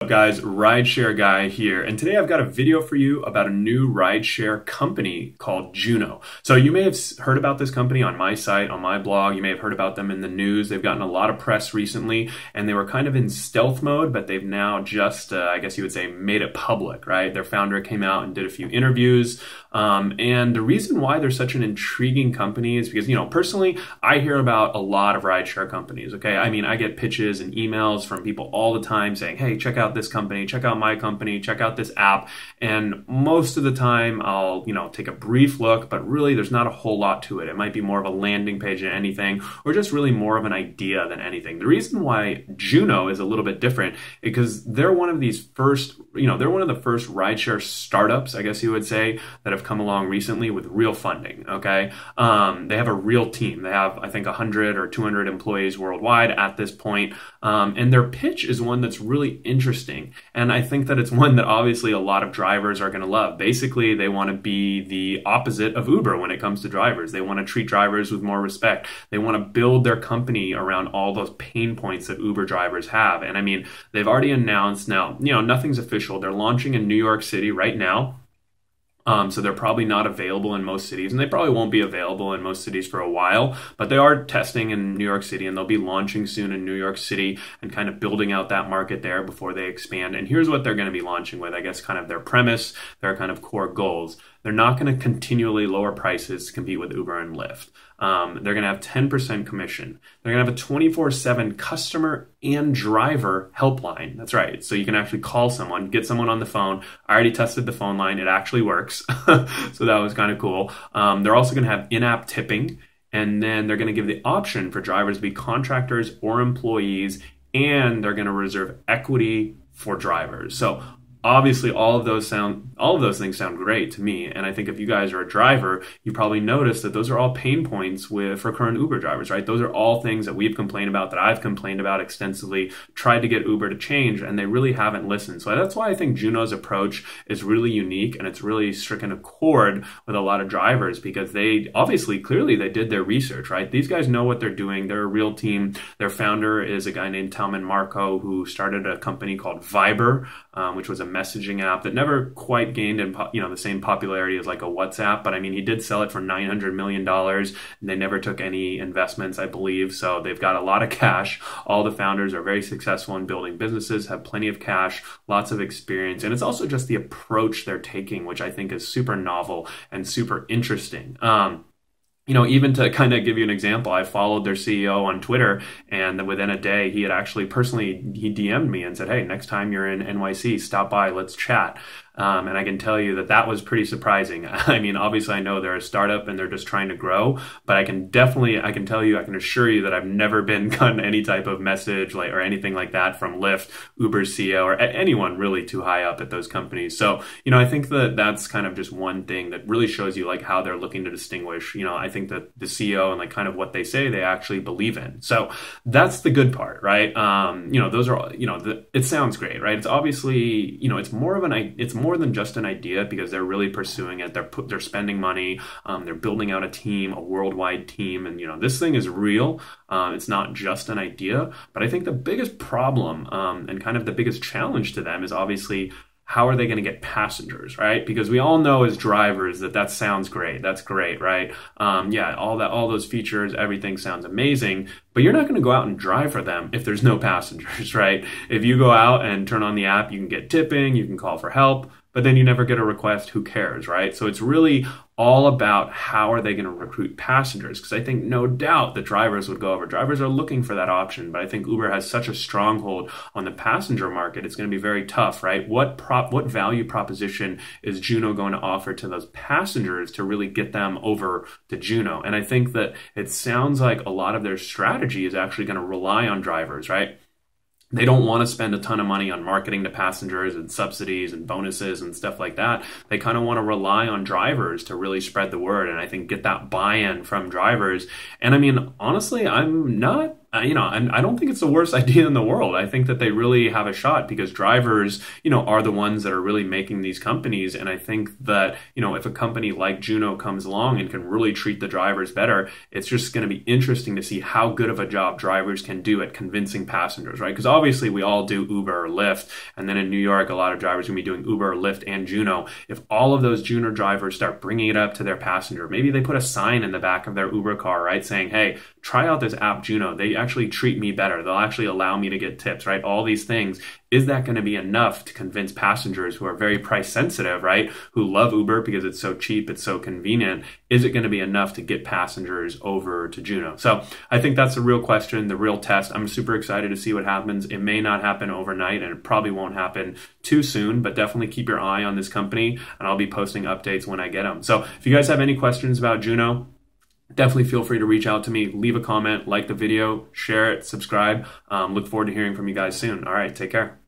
Guys, Rideshare guy here, and today I've got a video for you about a new rideshare company called Juno. So you may have heard about this company on my site, on my blog. You may have heard about them in the news. They've gotten a lot of press recently, and they were kind of in stealth mode, but they've now just, I guess you would say, made it public, right? Their founder came out and did a few interviews, and the reason why they're such an intriguing company is because, personally, I hear about a lot of rideshare companies, okay? I mean, I get pitches and emails from people all the time saying, hey, check out this company, check out my company, check out this app. And most of the time I'll, take a brief look, but really there's not a whole lot to it. It might be more of a landing page than anything, or just really more of an idea than anything. The reason why Juno is a little bit different is because they're one of these first, they're one of the first rideshare startups, I guess you would say, that have come along recently with real funding, okay? They have a real team. They have, I think, 100 or 200 employees worldwide at this point. And their pitch is one that's really interesting. And I think that it's one that obviously a lot of drivers are going to love. Basically, they want to be the opposite of Uber when it comes to drivers. They want to treat drivers with more respect. They want to build their company around all those pain points that Uber drivers have. And I mean, they've already announced now, nothing's official. They're launching in New York City right now. So they're probably not available in most cities, and they probably won't be available in most cities for a while, but they are testing in New York City, and they'll be launching soon in New York City and kind of building out that market there before they expand. And here's what they're going to be launching with, I guess, kind of their premise, their kind of core goals. They're not going to continually lower prices to compete with Uber and Lyft. They're going to have 10% commission. They're going to have a 24/7 customer and driver helpline. That's right. So you can actually call someone, get someone on the phone. I already tested the phone line. It actually works. So that was kind of cool. They're also going to have in-app tipping. And then they're going to give the option for drivers to be contractors or employees. And they're going to reserve equity for drivers. So obviously, all of those things sound great to me. And I think if you guys are a driver, you probably noticed that those are all pain points for current Uber drivers, right? Those are all things that we've complained about, that I've complained about extensively, tried to get Uber to change, and they really haven't listened. So that's why I think Juno's approach is really unique, and it's really stricken a chord with a lot of drivers, because they obviously, clearly, they did their research, right? These guys know what they're doing. They're a real team. Their founder is a guy named Talman Marco, who started a company called Viber, which was a messaging app that never quite gained the same popularity as like a WhatsApp, but I mean, he did sell it for $900 million, and they never took any investments, I believe. So they've got a lot of cash. All the founders are very successful in building businesses, have plenty of cash, lots of experience, and it's also just the approach they're taking, which I think is super novel and super interesting. Even to kind of give you an example, I followed their CEO on Twitter, and within a day, he had actually he DM'd me and said, hey, next time you're in NYC, stop by, let's chat. And I can tell you that was pretty surprising. I mean, obviously I know they're a startup and they're just trying to grow, but I can assure you that I've never gotten any type of message or anything like that from Lyft, Uber's CEO, or anyone really too high up at those companies. So, I think that's kind of just one thing that really shows you how they're looking to distinguish. I think that the CEO and kind of what they say they actually believe in. So that's the good part, right? Those are, it sounds great, right? It's obviously, it's more than just an idea, because they're really pursuing it. They're spending money. They're building out a team, a worldwide team. And, this thing is real. It's not just an idea. But I think the biggest problem and kind of the biggest challenge to them is obviously, how are they going to get passengers, right? Because we all know as drivers that sounds great. That's great, right? All those features, everything sounds amazing, but you're not going to go out and drive for them if there's no passengers, right? If you go out and turn on the app, you can get tipping, you can call for help, but then you never get a request. Who cares, right? So it's really all about how are they going to recruit passengers? Because I think no doubt that drivers would go over. Drivers are looking for that option, but I think Uber has such a stronghold on the passenger market. It's going to be very tough, right? What value proposition is Juno going to offer to those passengers to really get them over to Juno? And I think that it sounds like a lot of their strategy is actually going to rely on drivers, right? They don't want to spend a ton of money on marketing to passengers and subsidies and bonuses and stuff like that. They kind of want to rely on drivers to really spread the word, and I think get that buy-in from drivers. And I mean, honestly, I'm not and I don't think it's the worst idea in the world. I think that they really have a shot because drivers, are the ones that are really making these companies. And I think that, if a company like Juno comes along and can really treat the drivers better, it's just going to be interesting to see how good of a job drivers can do at convincing passengers, right? Because obviously we all do Uber or Lyft. And then in New York, a lot of drivers are going to be doing Uber or Lyft and Juno. If all of those Juno drivers start bringing it up to their passenger, maybe they put a sign in the back of their Uber car, right? Saying, hey, try out this app Juno. They actually treat me better. They'll actually allow me to get tips, right? All these things. Is that going to be enough to convince passengers who are very price sensitive, right? Who love Uber because it's so cheap, it's so convenient. Is it going to be enough to get passengers over to Juno? So I think that's the real question, the real test. I'm super excited to see what happens. It may not happen overnight and it probably won't happen too soon, but definitely keep your eye on this company and I'll be posting updates when I get them. So if you guys have any questions about Juno, definitely feel free to reach out to me, leave a comment, like the video, share it, subscribe. Look forward to hearing from you guys soon. All right, take care.